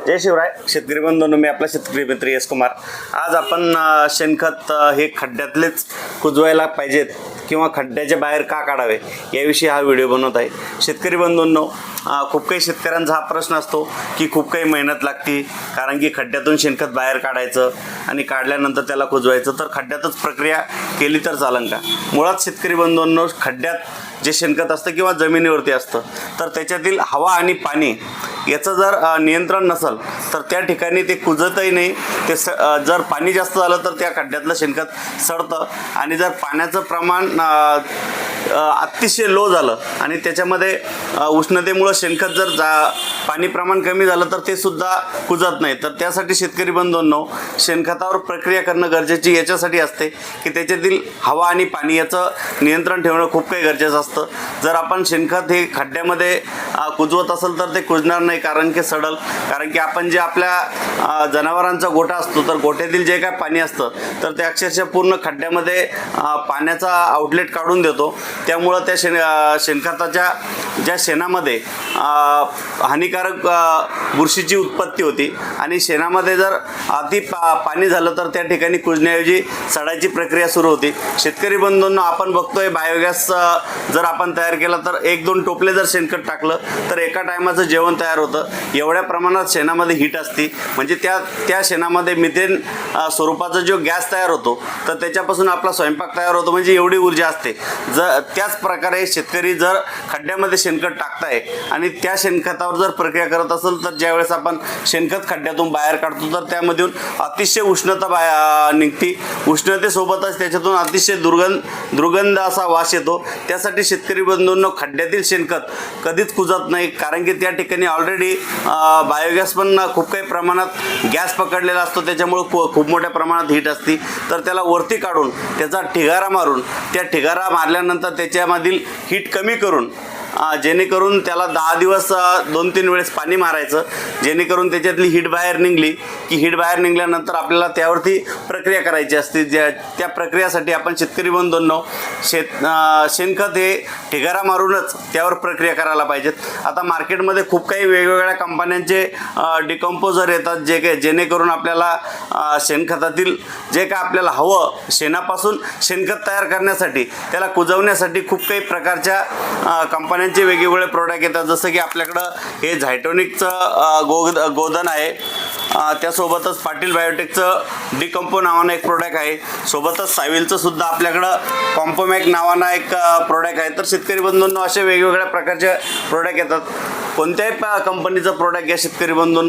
जय शिवराय शेतकरी बंधूंनो, मी आपला शेतकरी मित्र यश कुमार। आज आपण शेणखत हे खड्ड्यातलेच कुजवायला पाहिजेत किंवा खड्ड्याच्या बाहेर का काढावे याविषयी हा व्हिडिओ बनवत आहे। शेतकरी बंधूंनो, खूप काही शेतकऱ्यांचा हा प्रश्न असतो की खूप काही मेहनत लागते, कारण की खड्ड्यातून शेणखत बाहेर काढायचं आणि काढल्यानंतर त्याला कुजवायचं, तर खड्ड्यातच प्रक्रिया केली तर चालेल का? मुळात शेतकरी बंधूंनो, खड्ड्यात जे शेणखत असतं किंवा जमिनीवरती असतं तर त्याच्यातील हवा आणि पाणी याचं जर नियंत्रण नसेल तर त्या ठिकाणी ते कुजतही नाही। ते जर पाणी जास्त झालं तर त्या खड्ड्यातलं शेणखत सडतं, आणि जर पाण्याचं प्रमाण अतिशय लो झालं आणि त्याच्यामध्ये उष्णतेमुळे शेणखत जर पाणी प्रमाण कमी झालं तर ते सुद्धा कुजत नाही। तर त्यासाठी शेतकरी बंधूंनो, शेणखतावर प्रक्रिया करणं गरजेची याच्यासाठी असते की त्याच्यातील हवा आणि पाणी याचं नियंत्रण ठेवणं खूप काही गरजेचं असतं। जर आपण शेणखत हे खड्ड्यामध्ये कुजवत असेल तर ते कुजणार नाही, कारण की सडल। कारण की आपण जे आपल्या जनावरांचा गोठा असतो तर गोठ्यातील जे काय पाणी असतं तर ते अक्षरशः पूर्ण खड्ड्यामध्ये पाण्याचा आउटलेट काढून देतो। त्यामुळं त्या शेणखताच्या ज्या शेणामध्ये हानिकारक बुरशीची उत्पत्ती होती, आणि शेणामध्ये जर पाणी झालं तर त्या ठिकाणी कुजण्याऐवजी सडायची प्रक्रिया सुरू होती। शेतकरी बंधूंना, आपण बघतोय बायोगॅस जर आपण तयार केला तर 1-2 टोपले जर शेणखत टाकलं तर एका टायमाचं जेवण तयार होतं। एवढ्या प्रमाणात शेणामध्ये हीट असते, म्हणजे त्या शेणामध्ये मिथेन स्वरूपाचा जो गॅस तयार होतो तर त्याच्यापासून आपला स्वयंपाक तयार होतो, म्हणजे एवढी ऊर्जा असते। त्याच प्रकारे शेतकरी जर खड्ड्यामध्ये शेणखत टाकताय आणि त्या शेणखतावर जर प्रक्रिया करत असेल तर ज्यावेळेस आपण शेणखत खड्ड्यातून बाहेर काढतो तर त्यामधून अतिशय उष्णता निघते। उष्णतेसोबतच त्याच्यातून अतिशय दुर्गंध असा वास येतो। त्यासाठी शेतकरी बंधूंनो, खड्ड्यातील शेणखत कधीच कुजत नाही, कारण की त्या ठिकाणी ऑलरेडी बायोगॅस पण खूप काही प्रमाणात गॅस पकडलेला असतो, त्याच्यामुळे खूप मोठ्या प्रमाणात हीट असते। तर त्याला वरती काढून त्याचा ठिगारा मारून, त्या ठिगारा मारल्यानंतर त्याच्यामधील हीट कमी करून जेणेकरून त्याला 10 दिवस 2-3 वेळेस पाणी मारायचं, जेणेकरून त्याच्यातली हीट बाहेर निघली की हीट बाहेर निघाल्यानंतर आपल्याला त्यावरती प्रक्रिया करायची असते। त्या प्रक्रियासाठी आपण शेतकरी बंधूंनो, शेणखत हे ठिगारा मारूनच त्यावर प्रक्रिया करायला पाहिजेत। आता मार्केटमध्ये खूप काही वेगवेगळ्या कंपन्यांचे डिकम्पोजर येतात, जेणेकरून आपल्याला शेणखतातील जे काय आपल्याला हवं शेणापासून शेणखत तयार करण्यासाठी, त्याला कुजवण्यासाठी खूप काही प्रकारच्या कंपन्यांचे वेगवेगळे प्रोडक्ट येतात। जसं की आपल्याकडं हे झायटोनिकचं गोधन आहे, त्यासोबतच पाटील बायोटेकचं डिकम्पो नावानं एक प्रोडक्ट आहे, सोबतच साविलचं सुद्धा आपल्याकडं कॉम्पोमॅक नावानं एक प्रोडक्ट आहे। तर शेतकरी बंधूंनो, असे वेगवेगळ्या प्रकारचे प्रोडक्ट येतात। कोणत्याही कंपनीचं प्रोडक्ट घ्या शेतकरी बंधूंनो,